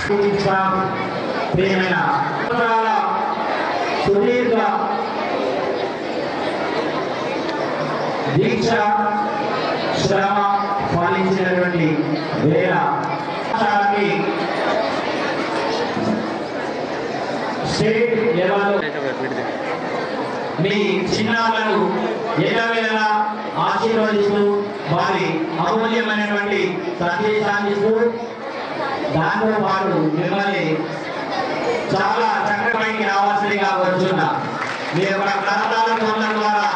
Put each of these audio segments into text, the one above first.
ప్రియమైన సుదీర్ఘ దీక్ష శ్రమ పాలించినటువంటి వేళ స్టేట్ లెవెల్లో మీ చిన్నారులను ఎల్లవేళలా ఆశీర్వదిస్తూ వారి అమూల్యమైనటువంటి సందేశాన్ని ఇస్తూ దాంతో పాటు మిమ్మల్ని చాలా చక్కటి రావాల్సిందిగా వచ్చున్నా మీ యొక్క కరతాళ ధ్వనుల ద్వారా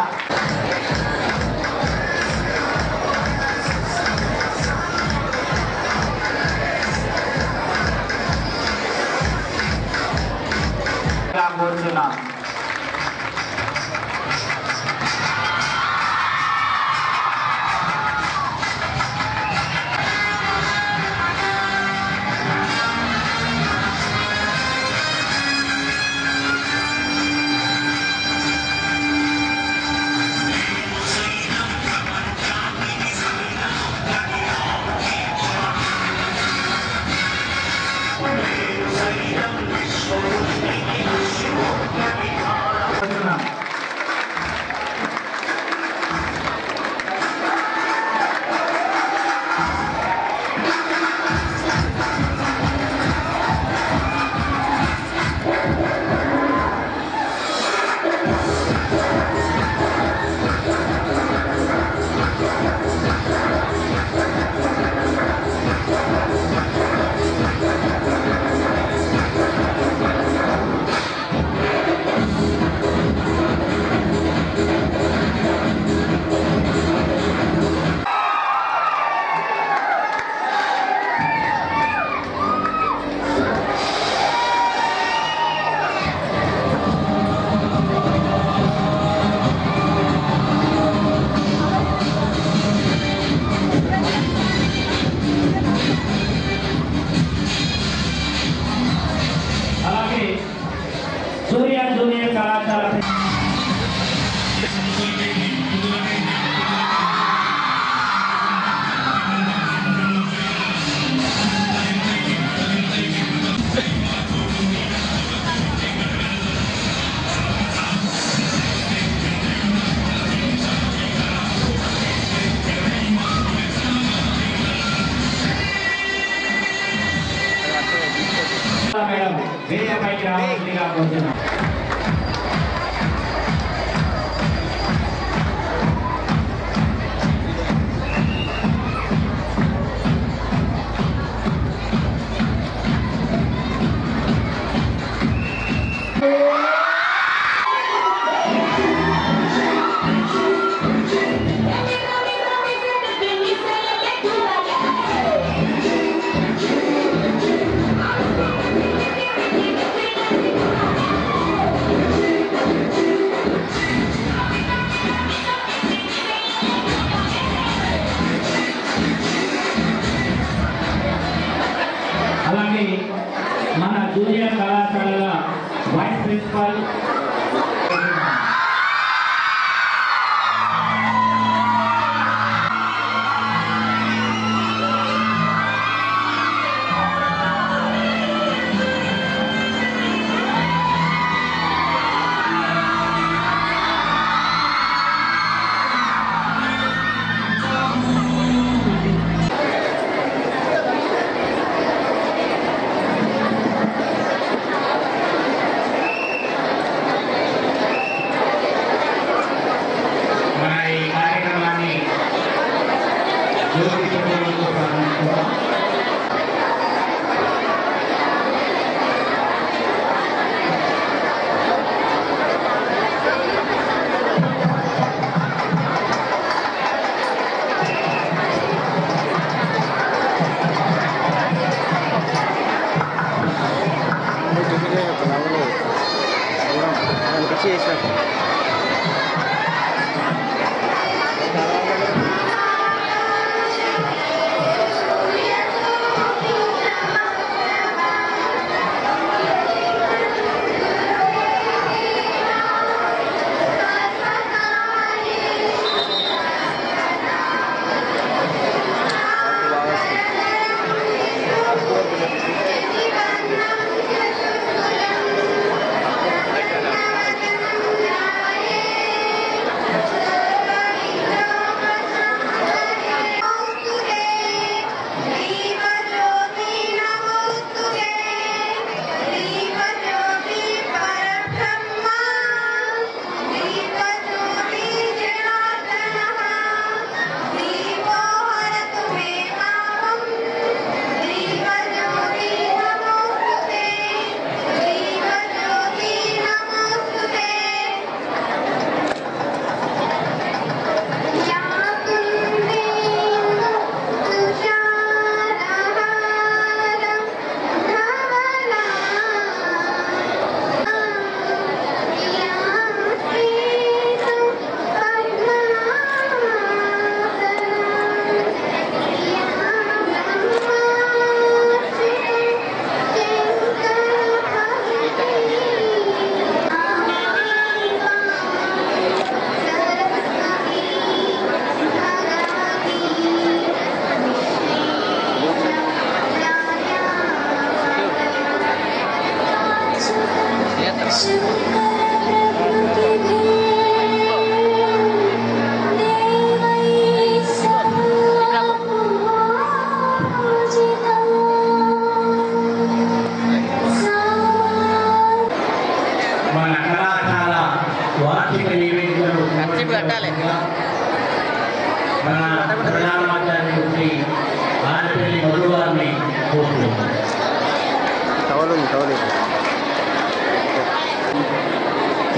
కోరుచున్నా. జూనియర్ కళాశాల మేడం వేదికపైకి రావాల్సిందిగా కోరుతున్నాం. అలాగే మన జూనియర్ కళాశాలల వైస్ ప్రిన్సిపాల్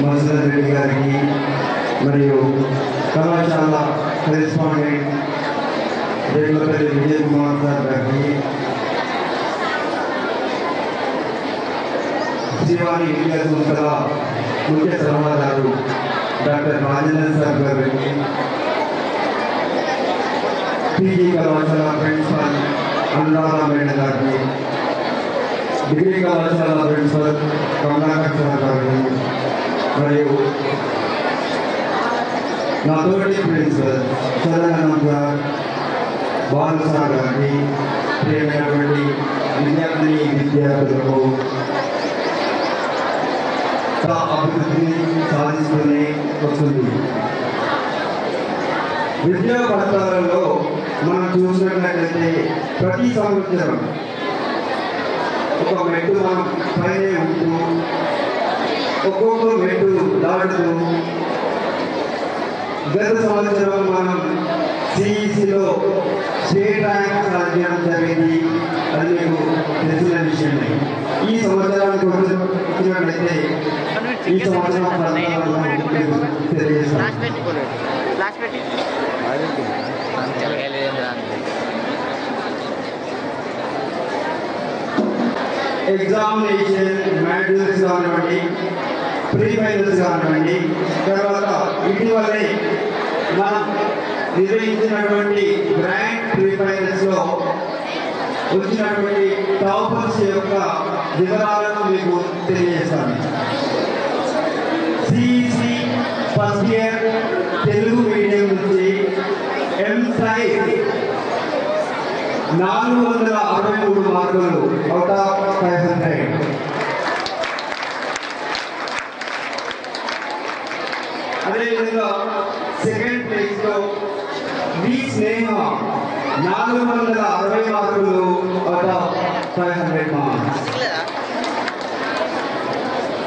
మధుసూదన్ రెడ్డి గారికి మరియు కళాశాల కరెస్పాండెంట్ రేగులపల్లి విజయ్ కుమార్ సార్ గారికి, శ్రీవాణి విద్యా సంస్థల ముఖ్య సలహాదారు డాక్టర్ రాజేంద్ర సార్ గారికి, పీజీ కళాశాల ప్రిన్సిపల్ అనురాధ మేడం గారికి, డిగ్రీ కళాశాల ప్రిన్సిపల్ కమలాకర్ సార్ గారికి మరియు నా తోటి ప్రిన్సిపల్ చంద్రనందన్ సార్, బాలు సార్ గారికి, ప్రియమైనటువంటి విద్యార్థులకు అభివృద్ధిని సాధిస్తూనే వస్తుంది. విద్యా ఫలితాలలో మనం చూసినట్లయితే ప్రతి సంవత్సరం ఒక మెట్టు మనం పైనే ఉంటూ ఒక్కొక్క మెట్టు దాటుతూ గత సంవత్సరం మనం సిఈసిలో స్టేట్ ర్యాంక్ సాధించడం జరిగింది. అది మీకు తెలిసిన విషయమే. ఈ సంవత్సరానికి వచ్చినట్లయితే ఈ సంవత్సరం తెలియజేస్తాం. ఎగ్జామినేషన్ మాడ్యూల్స్ కానివ్వండి, ప్రీ ఫైనల్స్ కానివ్వండి, తర్వాత ఇటీవలే మనం నిర్వహించినటువంటి గ్రాండ్ ప్రీ ఫైనల్స్లో వచ్చినటువంటి టాపర్స్ యొక్క వివరాలను మీకు తెలియజేస్తాను. CEC first year Telugu medium నుంచి ఎంసై 463 మార్కులు అవుట్ ఆఫ్ 500. అదేవిధంగా సెకండ్ ప్లేస్ లో వి స్నేహ 460 మార్కులు out of 500 marks.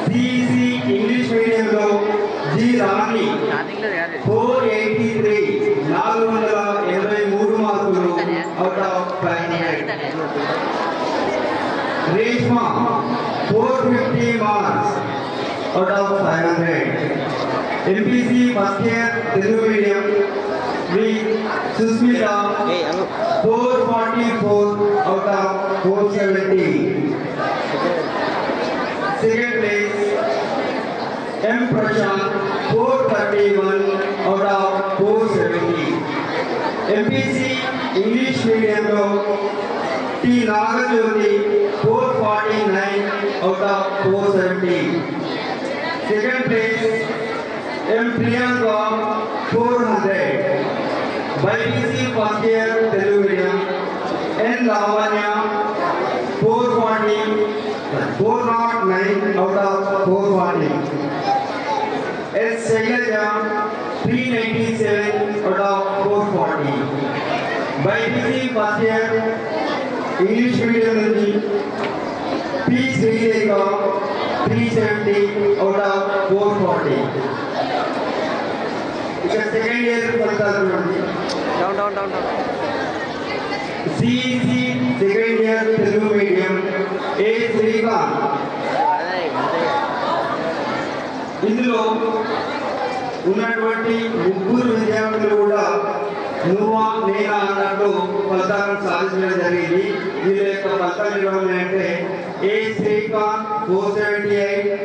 CEC English మీడియంలో జి రాణి 483 483 మార్కులు out of 500. Reshma 450 marks out of 500. MPC first year Telugu medium V Sushmita 444 out of 470. Second place M Prashanth 431 out of 470. MPC English మీడియంలో T Nagajyothi 449 out of 470. Second place M Priyanka 400. BiPC first year Telugu medium N Lavanya 409 out of 440. Yes Shailaja 397 out of 440. BiPC first year English medium నుంచి P Srilekha 370 out of 440. ఇక second year ఫలితాలు చూడండి. CEC second year Telugu medium A Srikanth. ఇందులో ఉన్నటువంటి ముగ్గురు విద్యార్థులు కూడా నువ్వా నేనా అన్నట్టు ఫలితాలను సాధించడం జరిగింది. వీళ్ళ యొక్క ఫలితాలు ఏమంటే ఏ శ్రీకాంత్ 478,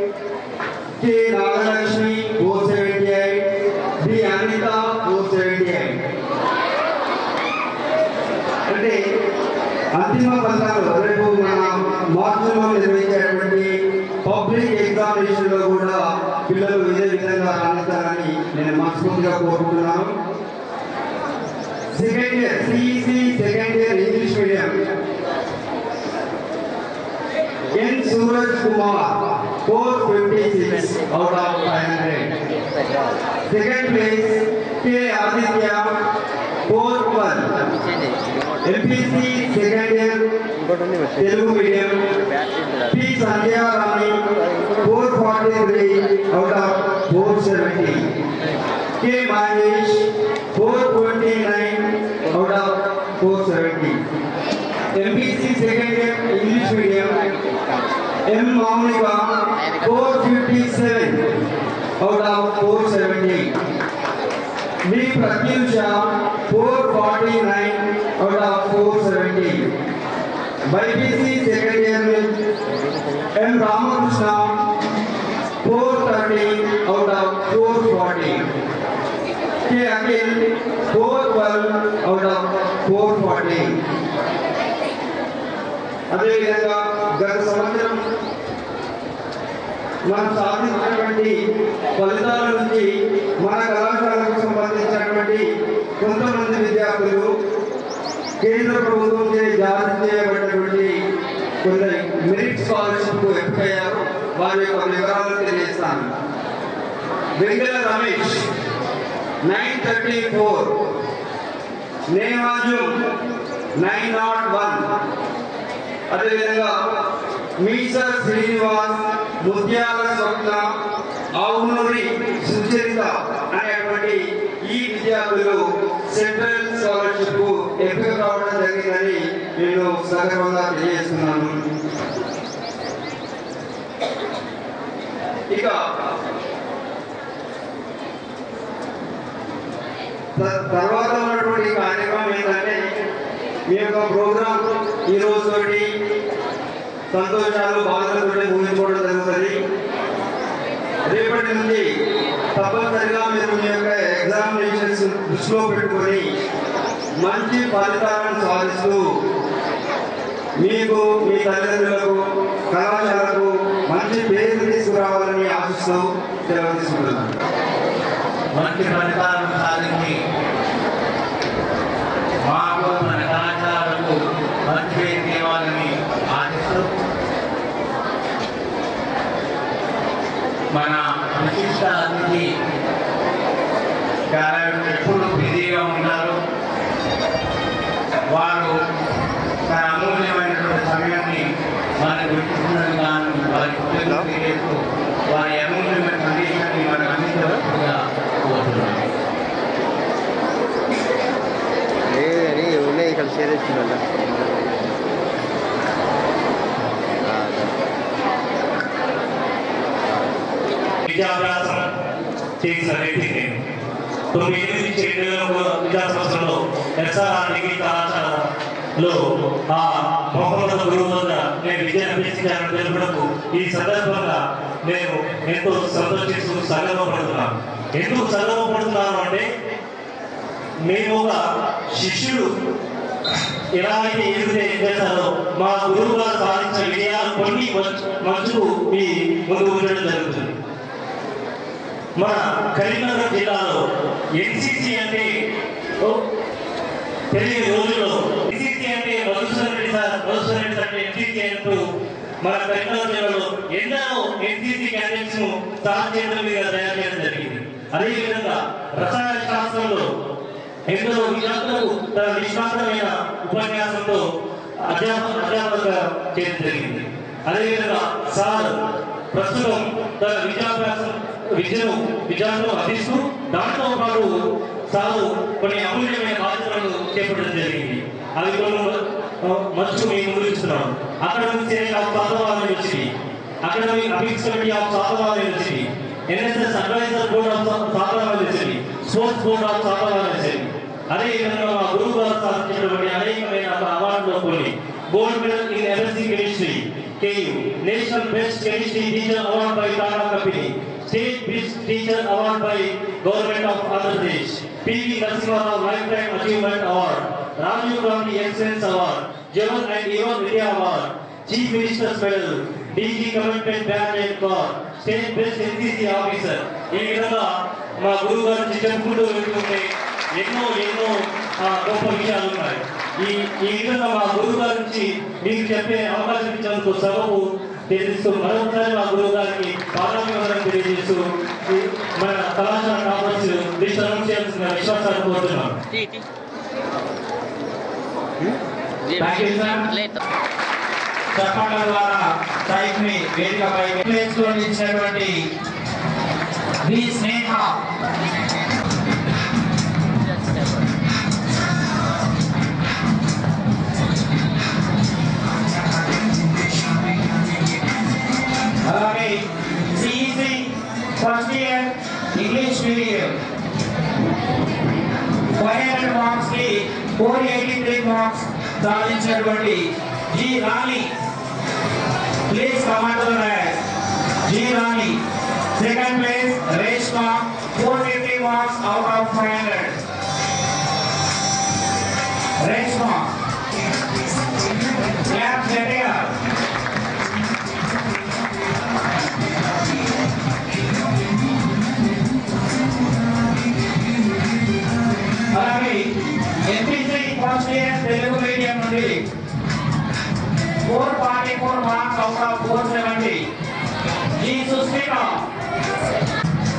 కె నాగలక్ష్మి 478, బి అనిత 478. అంటే అంతిమ ఫలితాలు రేపు మన మార్చిలో నిర్వహించేటువంటి పబ్లిక్ ఎగ్జామినేషన్ లో కూడా పిల్లలు ఇదే విధంగా రాణిస్తారని నేను మనస్ఫూర్తిగా కోరుకుంటున్నాను. Second year CEC second year English medium N Suraj Kumar 456 out of 500. Second place K Aditya 412. MPC second year Telugu medium P Sandhya Rani 443 out of 470. K Mahesh 429 out of 470. MPC second year English medium M. Monica 457 out of 470. B. Pratyusha 449 out of 470. BPC Secretary M. Ramakrishna 430 out of 440. K. Akhil 412 out of 440. అదేవిధంగా గత సంవత్సరం మనం సాధించినటువంటి ఫలితాల నుంచి మన కళాశాలకు సంబంధించినటువంటి కొంతమంది విద్యార్థులు కేంద్ర ప్రభుత్వంచే జారీ చేయబడినటువంటి కొన్ని మెరిట్ స్కాలర్షిప్కు ఎంపికయ్యారు. వారి యొక్క వివరాలు తెలియజేస్తాను. వెంకట రమేష్ 934, నేమాజు 901. అదేవిధంగా మీసర్ శ్రీనివాస్, ముత్యాల స్వప్న, ఆవునూరి సుచరిత అనేటువంటి ఈ విద్యార్థులు సెంట్రల్ స్కాలర్షిప్ కు ఎంపిక కావడం జరిగిందని నేను సగర్వంగా తెలియజేస్తున్నాను. ఇక తర్వాత ఉన్నటువంటి కార్యక్రమం ఏంటంటే మీ యొక్క ప్రోగ్రామ్ ఈ రోజు తోటి సంతోషాలు బాధలతో ముగించుకోవడం జరుగుతుంది. రేపటి నుండి తప్పనిసరిగా మీరు మీ యొక్క ఎగ్జామినేషన్స్ దృష్టిలో పెట్టుకొని మంచి ఫలితాలను సాధిస్తూ మీకు, మీ తల్లిదండ్రులకు, కళాశాలకు మంచి పేరు తీసుకురావాలని ఆశిస్తూ సెలవు తీసుకుంటున్నాను. మంచి ఫలితాలను సాధించి మాకు మన కళాశాలకు మంచి పేరు తేవాలని ఆశిస్తూ మన విశిష్ట అతిథి ఎప్పుడు బిజీగా ఉన్నారు. వారు తన అమూల్యమైనటువంటి సమయాన్ని మనకు ఇస్తున్నది కానీ వారికి తెలియజేస్తూ వారి అమూల్యమైన సందేశాన్ని మనకు అందించవలసిందిగా కోరుతున్నాం. ఉన్నాయి ఇక్కడ షేర్ చేస్తున్నా విద్యాభ్యాసం చేసిన వ్యక్తి నేను 9 విద్యా సంవత్సరంలో ఎస్ఆర్ఆర్ డిగ్రీ కళాశాలలో ఆ మొహమ్మద్ గురువు వద్ద నేను విద్యను అభ్యసించాలని తెలుపుటకు ఈ సందర్భంగా నేను ఎంతో సంతోషిస్తూ సంగమపడుతున్నాను. ఎందుకు సంగమపడుతున్నాను అంటే మేము ఒక శిష్యుడు ఎలా అయితే ఎదుగుతే చేస్తారో మా గురువు గారు సాధించిన విజయాలు కొన్ని మంచుకు మీ ముందు ఉండడం జరుగుతుంది. మన కరీంనగర్ జిల్లాలో ఎన్సిసి అంటే తెలియని రోజుల్లో ఎన్సిసి అంటే మధుసూదన్ రెడ్డి అంటే ఎన్సిసి అంటూ మన కరీంనగర్ జిల్లాలో ఎన్నో ఎన్సిసి క్యాండిడేట్స్ ను చేతుల మీద తయారు చేయడం జరిగింది. అదేవిధంగా రసాయన శాస్త్రంలో ఎందరో విద్యార్థులకు తన నిష్ణాతమైన ఉపన్యాసంతో అధ్యాపకులుగా చేయడం జరిగింది. అదేవిధంగా సార్ ప్రస్తుతం తన విద్యను విద్యార్థులను అందిస్తూ దాంతో పాటు సారు కొన్ని అమూల్యమైన బాధ్యతలను చేపట్టడం జరిగింది. అవి మంచు మేము ముందు ఇస్తున్నాం. Academic senate of Satavahana university, academic affairs committee of Satavahana university, NSS advisor board of Satavahana university, sports board of Satavahana university. అదేవిధంగా మా గురువు గారు సాధించినటువంటి అనేకమైన అవార్డులో కొన్ని gold medal in MSc chemistry KU, National Best Chemistry Teacher Award by Tata Company, State Best Teacher Award by Government of Andhra Pradesh, PV Narasimha Rao Lifetime Achievement Award, Rajiv Gandhi Excellence Award, Jawan and Evan Vidya Award, Chief Minister's Medal, DG Commitment Badge and Corps, State Best NCC Officer. ఈ విధంగా మా గురువు గారు చెప్పుకుంటూ వెళ్తుంటే ఎన్నో గొప్ప విషయాలు ఉన్నాయి. ఈ విధంగా మా గురువు గారి నుంచి మీకు చెప్పే అవకాశం ఇచ్చినందుకు సభకు తెలియజేస్తూ మరొకసారి మా గురువు గారికి పాదాభివందనం తెలియజేస్తూ మన కళాశాల టాపర్స్ దిశను చేయాల్సిన విశ్వాసాలు కోరుతున్నాం. చెప్పడం ద్వారా సైట్ ని వేదికపై ఇచ్చినటువంటి వి స్నేహ మీడియం 500 మార్క్స్ కి 483 మార్క్స్ సాధించినటువంటి G Rani please come on to the right. G Rani. Second place Reshma 450 marks out of 500. Reshma clap గట్టిగా. అలాగే MPC first year Telugu medium నుండి 444 marks out of 470 G Susmita.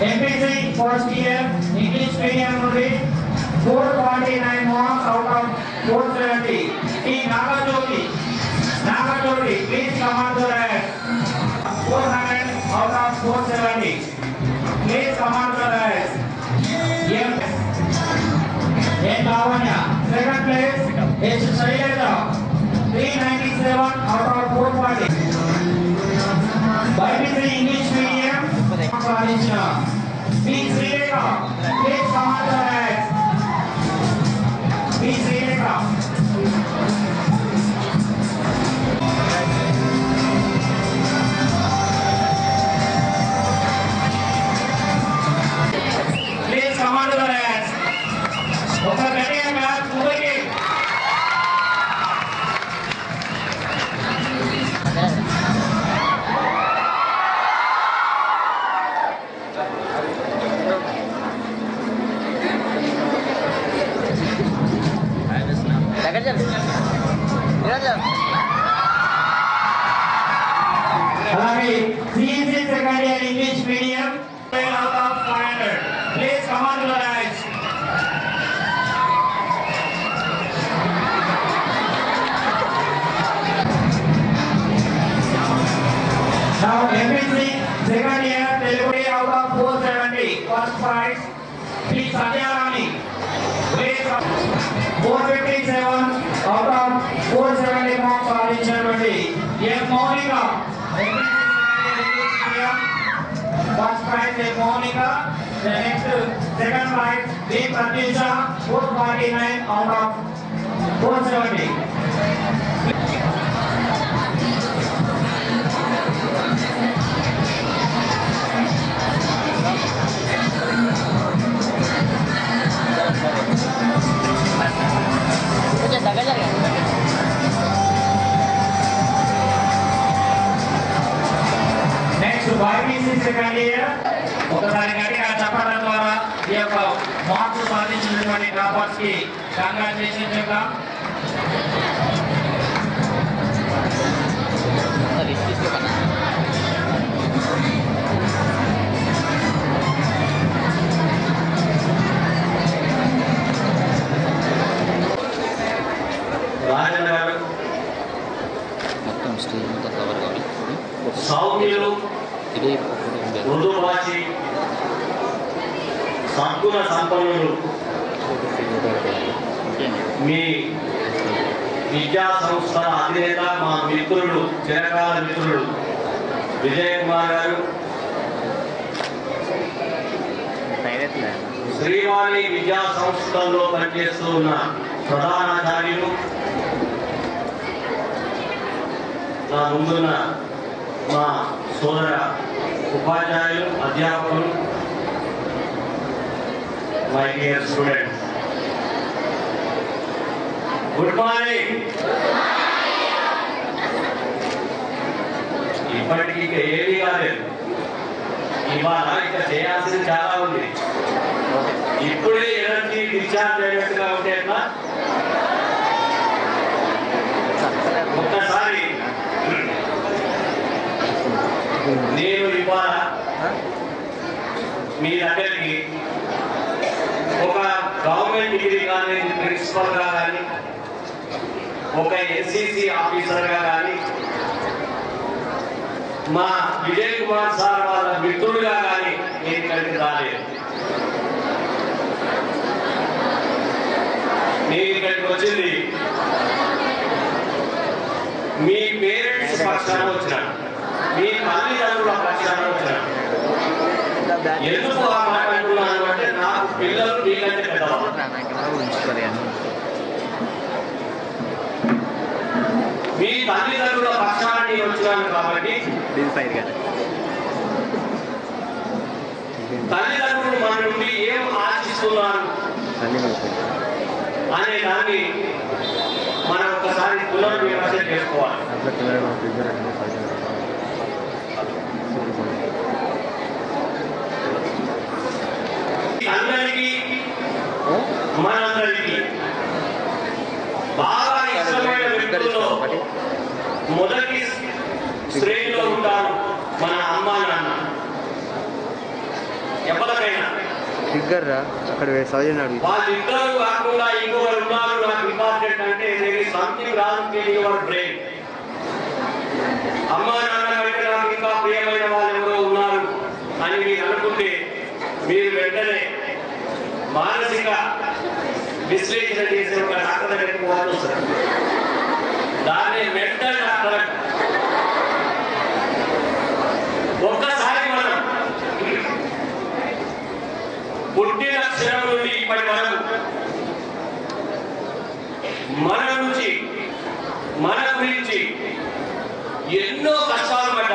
MPC first year English medium నుండి 449 marks out of 470 T Nagajyothi. Nagajyothi please come on to right. 400 out of 470 please come on to right. Lavanya. Second place H Shailaja 397 out of 440. BiPC English medium సాధించిన P Srirekha please come on to right. P Srirekha. Please come on to right. ఒక గట్టిగా ముగ్గురికి. అలాగే CSC second year English medium out of 500 please come on to the right. Now MPC second year Telugu out of 470 first prize P Satyarani. Please 457 out of 470 marks సాధించినటువంటి M Monica. First prize M Monica. The next second prize B Pratisha 449 out of 470. Next BiPC second year. ఒకసారి గట్టిగా చెప్పడం ద్వారా ఈ యొక్క marks సాధించినటువంటి toppers కి congratulation చెప్తాం. రాజన్న గారు సౌమ్యులు, మృదుభాషి, సద్గుణ సంపన్నులు, మీ విద్యా సంస్థల అధినేత, మా మిత్రులు, చిరకాల మిత్రులు విజయ్ కుమార్ గారు, శ్రీవాణి విద్యా సంస్థల్లో పనిచేస్తూ ఉన్న ప్రధానాచార్యులు, నా ముందున్న మా సోదర ఉపాధ్యాయులు, అధ్యాపకులు, my dear students, good morning. ఇప్పటికీ ఇక ఏమీ కాలేదు. ఇవాళ ఇక చేయాల్సింది చాలా ఉంది. ఇప్పుడే ఎనర్జీ డిశ్చార్జ్ అయినట్టుగా ఉంటే ఎట్లా? ఒక్కసారి నేను ఇవాళ మీ దగ్గరికి ఒక గవర్నమెంట్ డిగ్రీ కాలేజ్ ప్రిన్సిపల్ గా కానీ, ఒక ఎన్సిసి ఆఫీసర్ గా కానీ, మా విజయ్ కుమార్ సార్ వాళ్ళ మిత్రుడుగా కానీ నేను ఇక్కడికి రాలేదు. నేను ఇక్కడికి వచ్చింది మీ పేరెంట్స్ పక్షాన వచ్చినాను, మీ తల్లిదండ్రుల పక్షాన వచ్చినాను. ఎందుకు ఆ మాట అంటున్నాను మీ తల్లిదండ్రుల పక్షాన నేను వచ్చినాను కాబట్టి తల్లిదండ్రులు మన నుండి ఏం ఆశిస్తున్నారు అనే దాన్ని మనం ఒకసారి పునర్విమర్శ చేసుకోవాలి. అందరికీ మనందరికీ బాగా ఇష్టమైన వ్యక్తుల్లో మొదటి శ్రేణిలో ఉంటారు మన అమ్మా నాన్న. ఎవరికైనా వాళ్ళిద్దరూ కాకుండా ఇంకొకరు ఉన్నారు నాకు ఇంపార్టెంట్ అంటే something wrong in your brain. అమ్మా నాన్న కంటే నాకు ఇంకా ప్రియమైన వాళ్ళు ఎవరో ఉన్నారు అని మీరు అనుకుంటే మీరు వెంటనే మానసిక విశ్లేషణ చేసే ఒక డాక్టర్ దగ్గరికి పోవాల్సి వస్తుంది. దాన్ని మెంటల్ డాక్టర్. ఒక్కసారి మనం పుట్టిన క్షణం నుండి ఇప్పటి వరకు మన నుంచి మన గురించి ఎన్నో కష్టాలు పడ్డ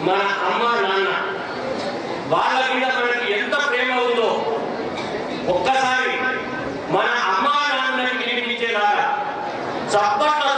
మన అమ్మ నాన్న వాళ్ళ మీద మనకి ఎంత ప్రేమ ఉందో ఒక్కసారి మన అమ్మా నాన్నని వినిపించేలాగా చప్పట్ల